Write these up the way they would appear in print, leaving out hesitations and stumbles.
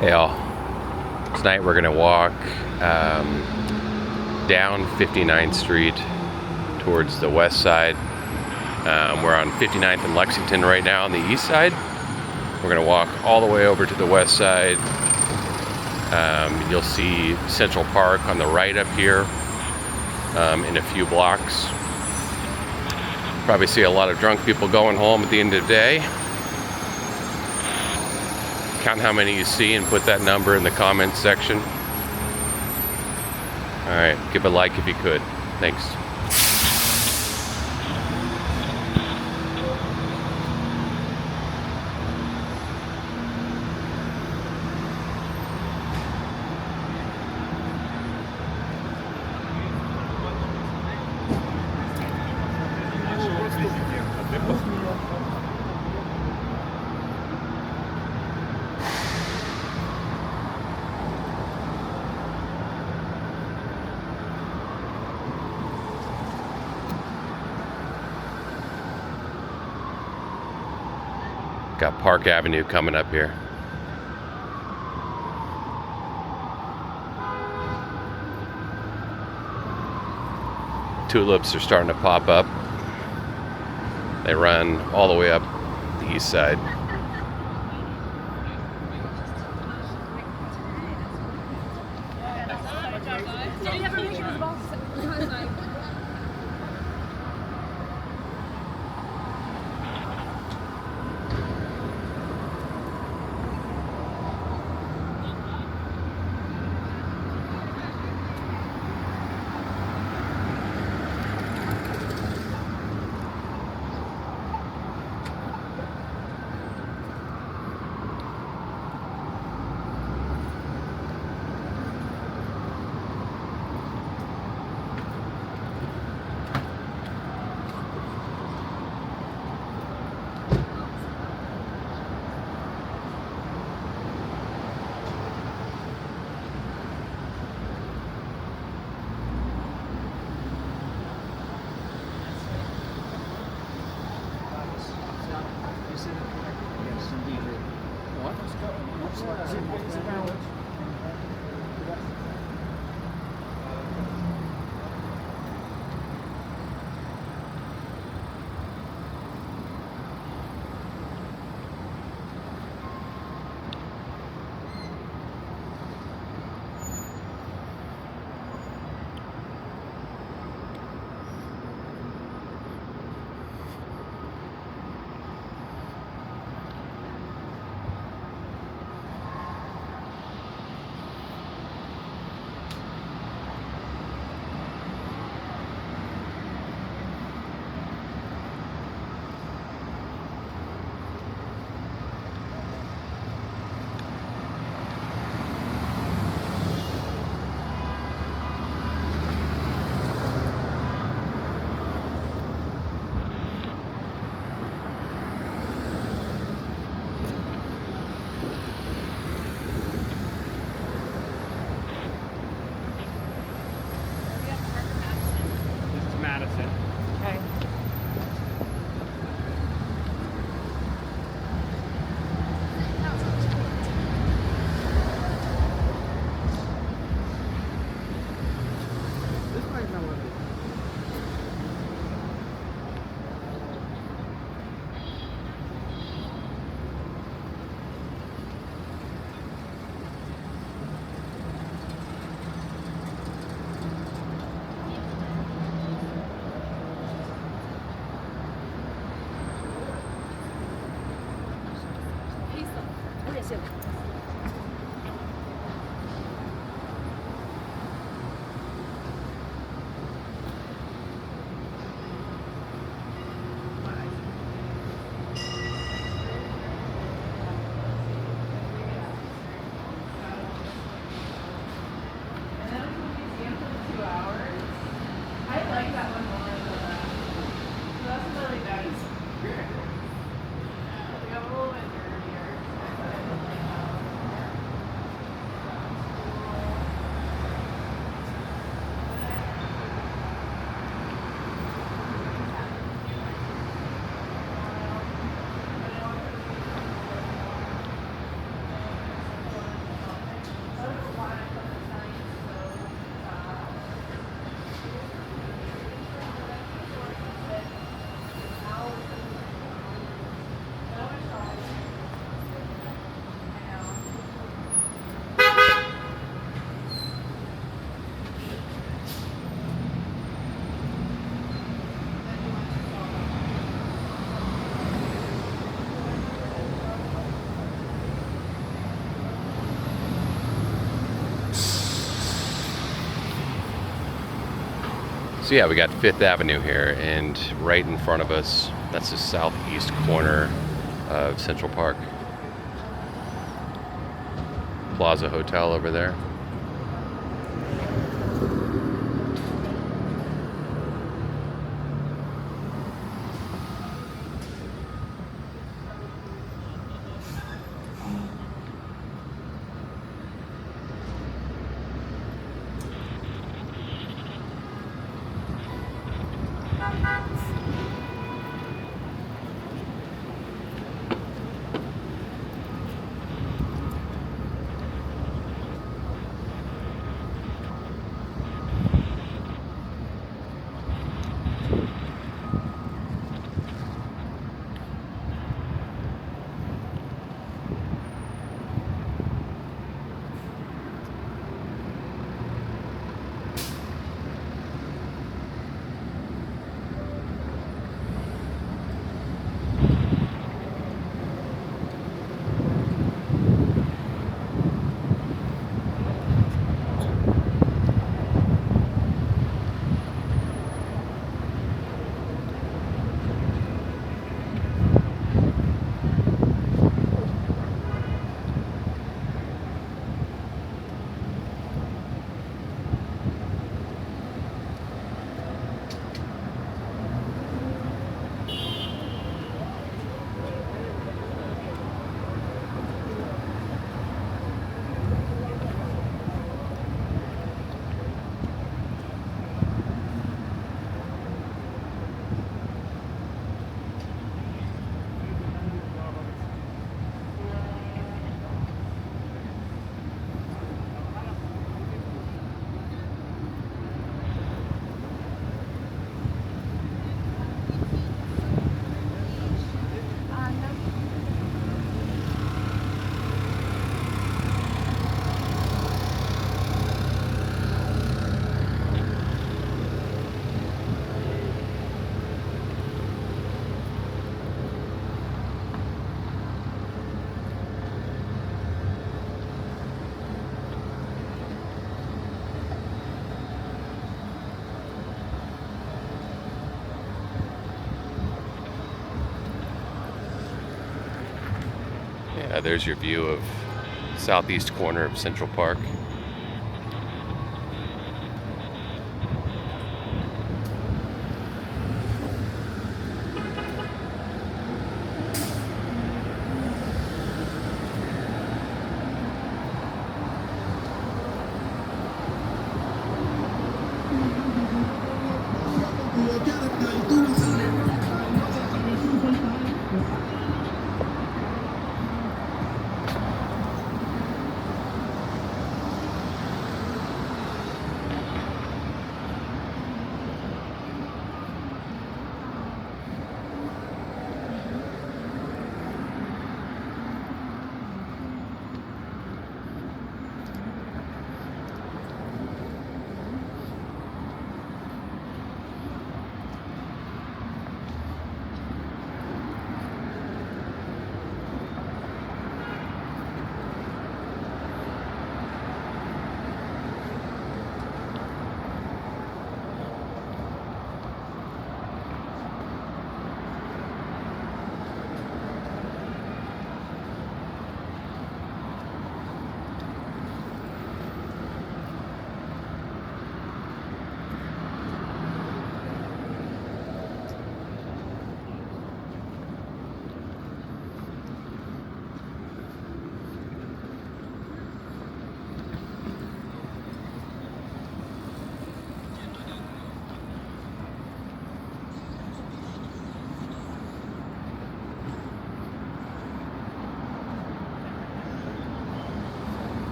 Hey all, tonight we're gonna walk down 59th Street towards the west side. We're on 59th and Lexington right now on the east side. We're gonna walk all the way over to the west side. You'll see Central Park on the right up here in a few blocks. Probably see a lot of drunk people going home at the end of the day. Count how many you see and put that number in the comments section. Alright, give a like if you could. Thanks. Got Park Avenue coming up here. Tulips are starting to pop up. They run all the way up the east side. So yeah, we got 5th Avenue here, and right in front of us, that's the southeast corner of Central Park. Plaza Hotel over there. Yeah, there's your view of southeast corner of Central Park.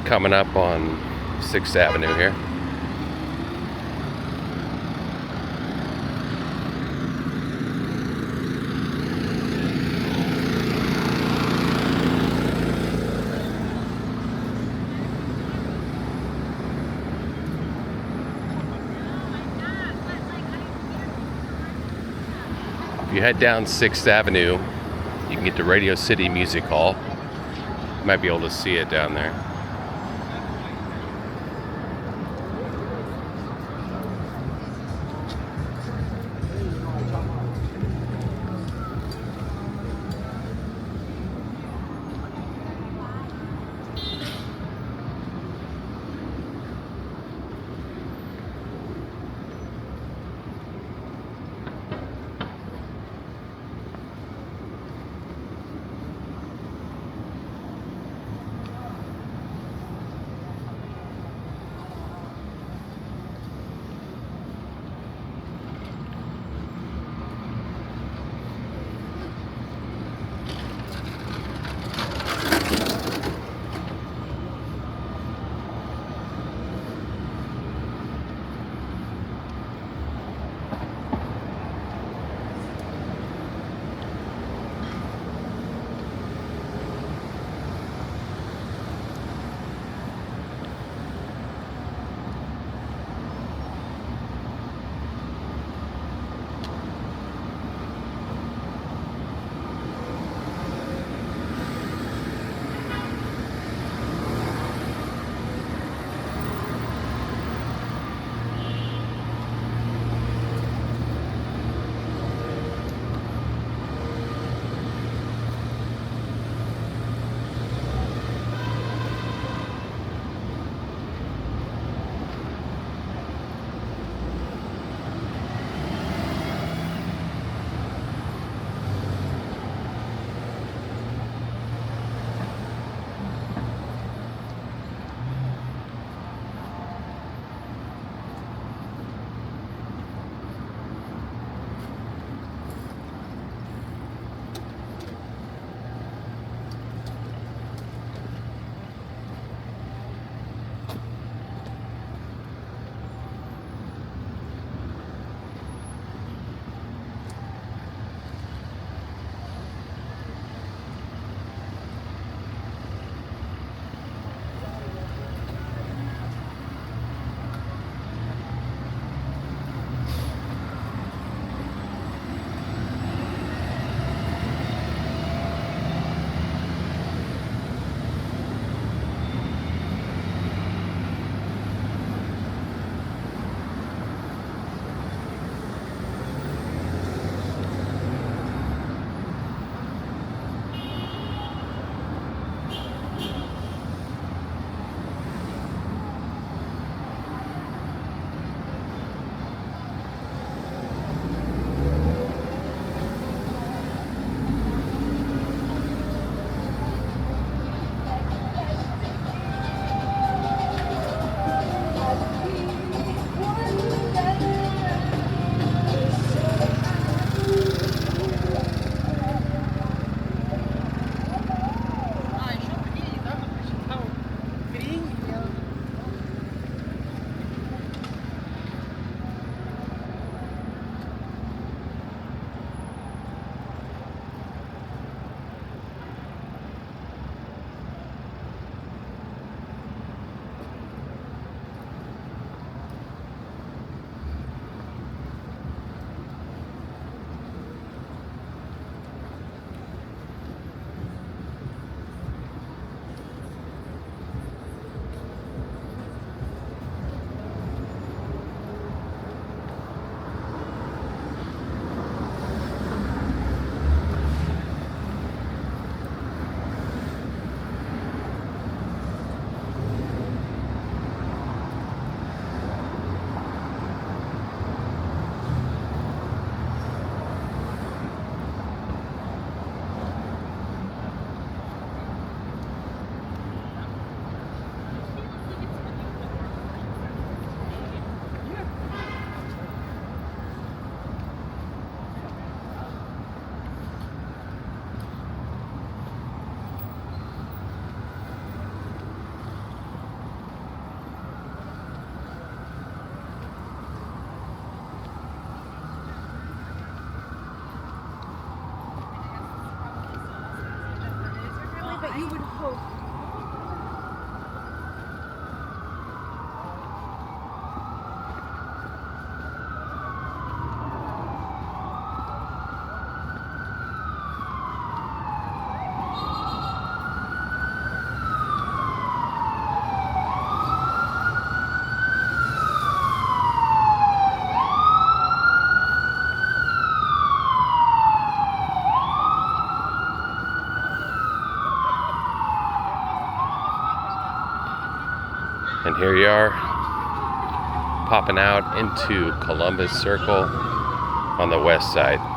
Coming up on 6th Avenue here. head down 6th Avenue, you can get to Radio City Music Hall. You might be able to see it down there. You would hope. And here you are, popping out into Columbus Circle on the west side.